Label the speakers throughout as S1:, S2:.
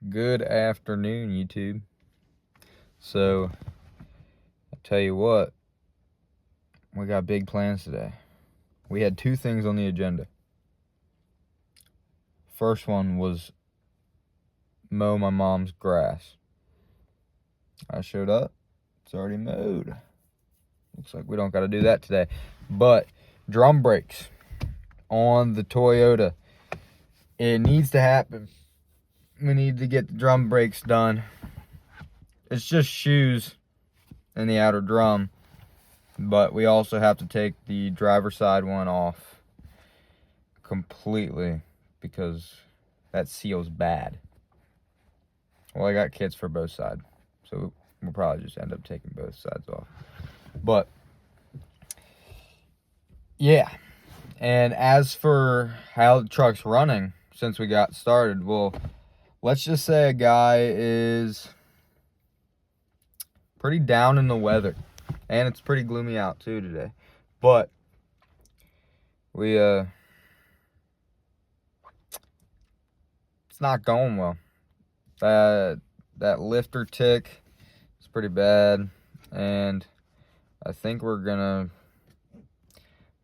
S1: Good afternoon, YouTube. So, I'll tell you what, we got big plans today. We had two things on the agenda. First one was mow my mom's grass. I showed up, it's already mowed. Looks like we don't got to do that today. But drum brakes on the Toyota, it needs to happen. We need to get the drum brakes done. It's just shoes in the outer drum, but we also have to take the driver's side one off completely because that seal's bad. Well, I got kits for both sides, so we'll probably just end up taking both sides off. But yeah, and as for how the truck's running since we got started, well, let's just say a guy is pretty down in the weather, and it's pretty gloomy out too today. But it's not going well. That lifter tick is pretty bad, and I think we're gonna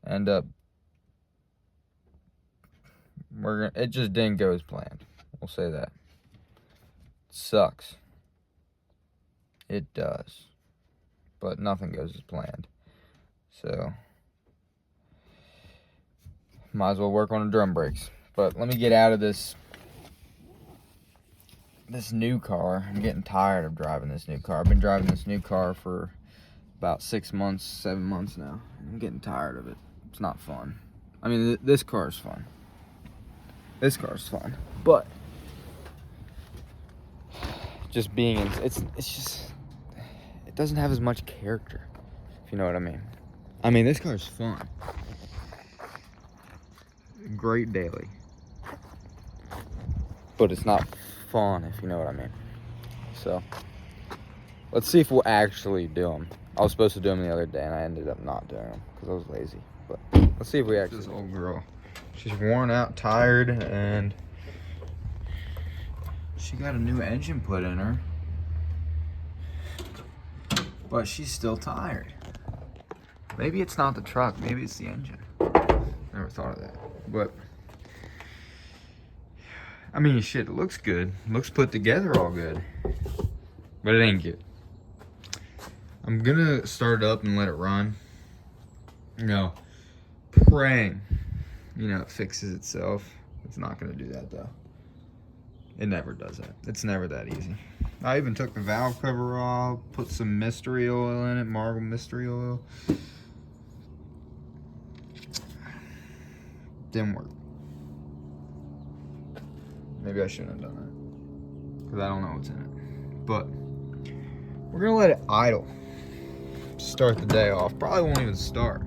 S1: end up it just didn't go as planned. We'll say that. Sucks. It does. But nothing goes as planned. So might as well work on the drum brakes. But let me get out of this new car. I'm getting tired of driving this new car. I've been driving this new car for about 6 months, 7 months now. I'm getting tired of it. It's not fun. I mean, this car is fun. This car is fun. But just being in, it's just, it doesn't have as much character, if you know what I mean. I mean, this car is fun. Great daily. But it's not fun, if you know what I mean. So, let's see if we'll actually do them. I was supposed to do them the other day, and I ended up not doing them because I was lazy. But let's see if we actually. This old girl, she's worn out, tired, and she got a new engine put in her, but she's still tired. Maybe it's not the truck, maybe it's the engine. Never thought of that. But I mean, shit, it looks good. It looks put together all good, but it ain't good. I'm gonna start it up and let it run. Praying, it fixes itself. It's not gonna do that though. It never does that. It's never that easy. I even took the valve cover off, put some mystery oil in it, Marvel mystery oil. Didn't work. Maybe I shouldn't have done that, because I don't know what's in it. But we're gonna let it idle. Start the day off. Probably won't even start.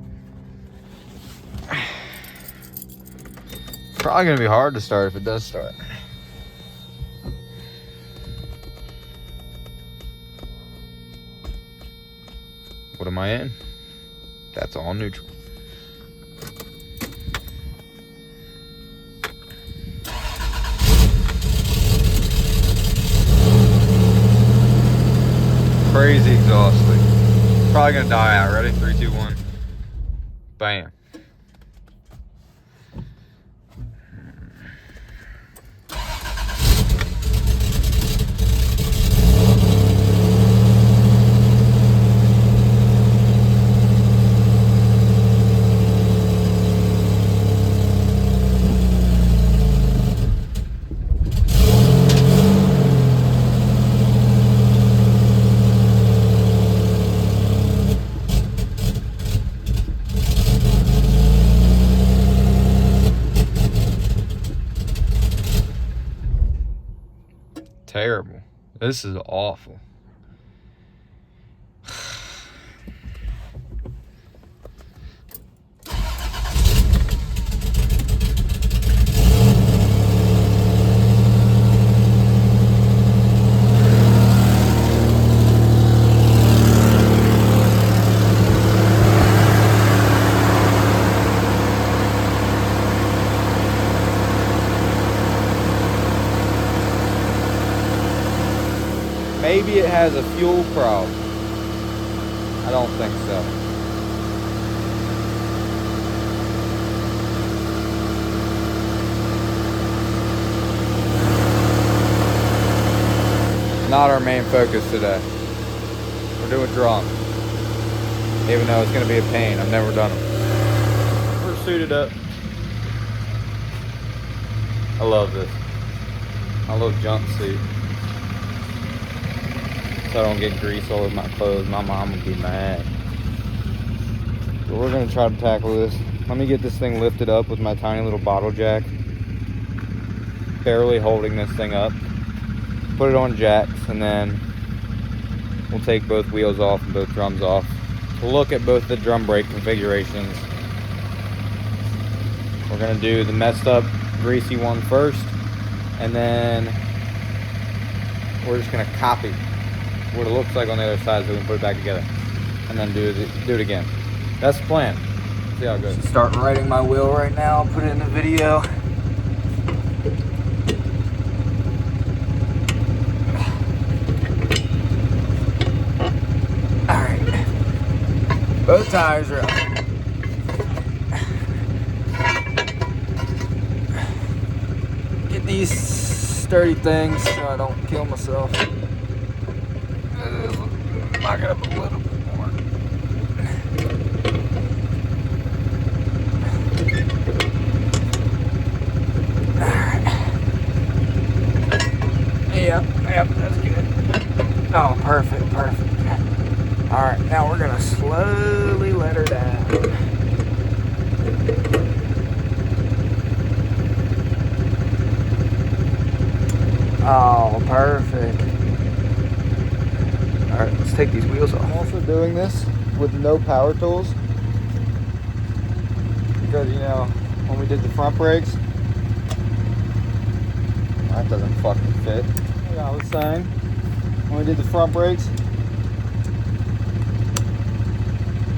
S1: Probably gonna be hard to start if it does start. What am I in? That's all neutral. Crazy exhausting. Probably gonna die out. Ready? 3, 2, 1. Bam. Terrible. This is awful. Maybe it has a fuel problem. I don't think so. Not our main focus today. We're doing drums. Even though it's gonna be a pain. I've never done them. We're suited up. I love this. I love jumpsuit. So I don't get grease all over my clothes. My mom would be mad. So we're gonna try to tackle this. Let me get this thing lifted up with my tiny little bottle jack. Barely holding this thing up. Put it on jacks, and then we'll take both wheels off and both drums off. We'll look at both the drum brake configurations. We're gonna do the messed up greasy one first, and then we're just gonna copy what it looks like on the other side so we can put it back together, and then do it again. That's the plan. See how it goes. Start riding my wheel right now. I'll put it in the video. Both tires are up. Get these sturdy things so I don't kill myself. Lock it up a little bit more. Alright. Yep, that's good. Oh, perfect. Alright, now we're gonna slowly let her down. Oh, perfect. Alright, let's take these wheels off. I'm also doing this with no power tools. Because, you know, when we did the front brakes, that doesn't fucking fit. Like I was saying, when we did the front brakes,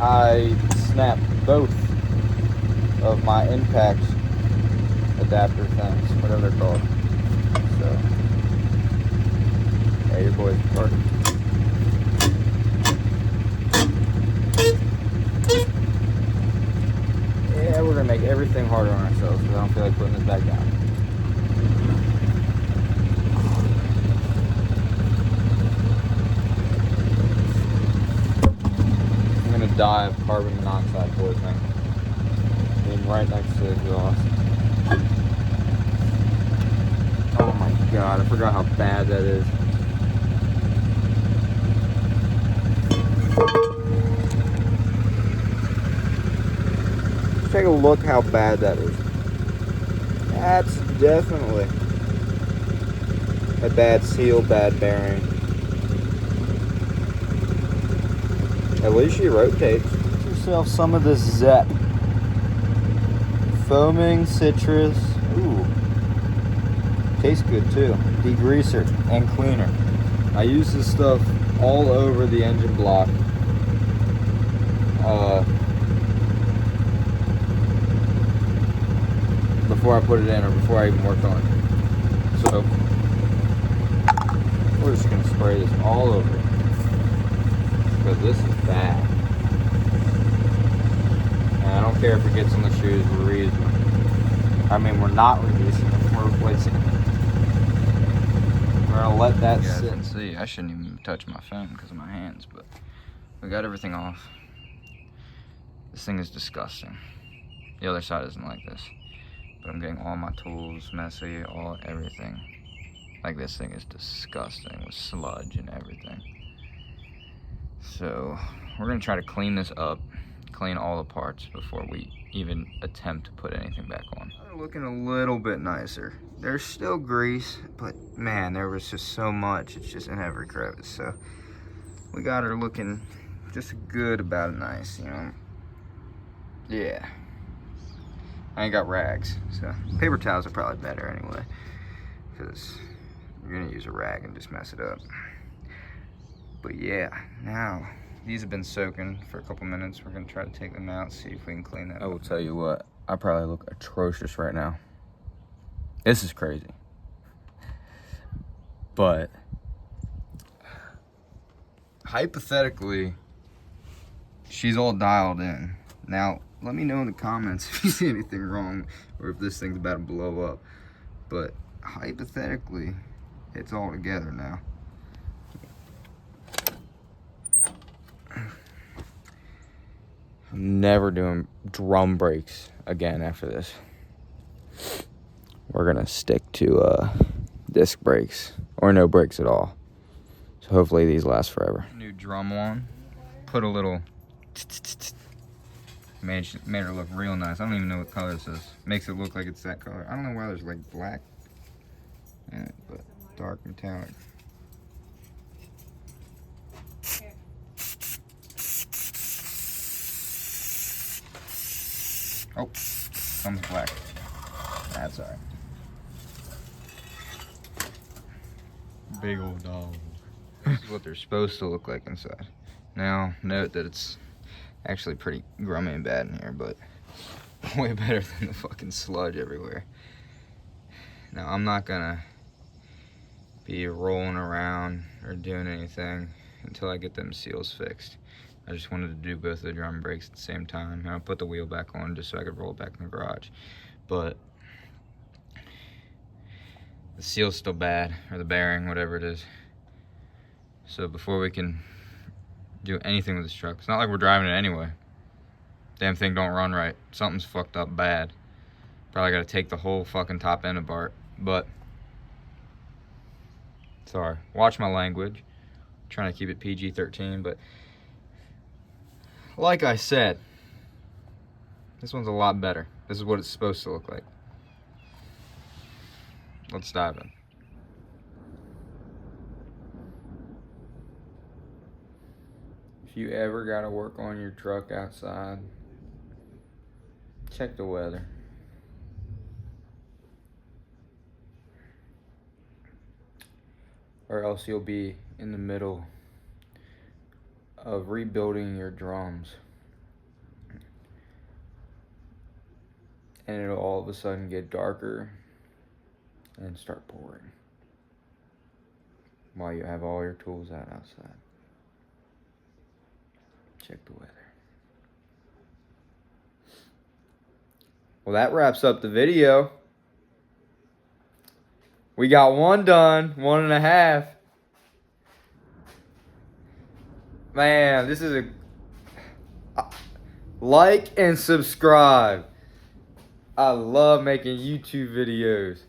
S1: I snapped both of my impact adapter things, whatever they're called. So, yeah, your boy's working. Yeah, we're gonna make everything harder on ourselves because I don't feel like putting this back down. Die of carbon monoxide poisoning being right next to the exhaust. Oh my god, I forgot how bad that is. Just take a look how bad that is. That's definitely a bad seal, bad bearing. At least she rotates. Get yourself some of this Zep. Foaming citrus. Ooh. Tastes good too. Degreaser and cleaner. I use this stuff all over the engine block. Before I put it in or before I even work on it. So, we're just going to spray this all over. Because this is bad. And I don't care if it gets on the shoes, we're reusing them. I mean, we're not reusing them, we're replacing them. We're gonna let that sit. You guys can see, I shouldn't even touch my phone because of my hands, but we got everything off. This thing is disgusting. The other side isn't like this. But I'm getting all my tools messy, everything. Like, this thing is disgusting with sludge and everything. So we're gonna try to clean this up, clean all the parts before we even attempt to put anything back on. They're looking a little bit nicer. There's still grease, but man, there was just so much. It's just in every crevice. So we got her looking just good about nice, you know. Yeah. I ain't got rags, so paper towels are probably better anyway, because you're gonna use a rag and just mess it up. But yeah, now these have been soaking for a couple minutes. We're gonna try to take them out, see if we can clean that up. I will tell you what, I probably look atrocious right now. This is crazy. But hypothetically, she's all dialed in. Now, let me know in the comments if you see anything wrong or if this thing's about to blow up. But hypothetically, it's all together now. I'm never doing drum brakes again after this. We're gonna stick to disc brakes or no brakes at all. So hopefully these last forever. New drum one. Put a little made her look real nice. I don't even know what color this is. Makes it look like it's that color. I don't know why there's like black in it, but dark metallic. Oh, comes black. That's alright. Big old dog. This is what they're supposed to look like inside. Now, note that it's actually pretty grummy and bad in here, but way better than the fucking sludge everywhere. Now, I'm not gonna be rolling around or doing anything until I get them seals fixed. I just wanted to do both the drum brakes at the same time. And I'll put the wheel back on just so I could roll it back in the garage. But the seal's still bad, or the bearing, whatever it is. So before we can do anything with this truck, it's not like we're driving it anyway. Damn thing don't run right. Something's fucked up bad. Probably gotta take the whole fucking top end apart. But sorry, watch my language. I'm trying to keep it PG-13, but like I said, this one's a lot better. This is what it's supposed to look like. Let's dive in. If you ever gotta work on your truck outside, check the weather. Or else you'll be in the middle of rebuilding your drums. And it'll all of a sudden get darker and start pouring while you have all your tools out outside. Check the weather. Well, that wraps up the video. We got one done, 1.5. Man, this is a like and subscribe. I love making YouTube videos.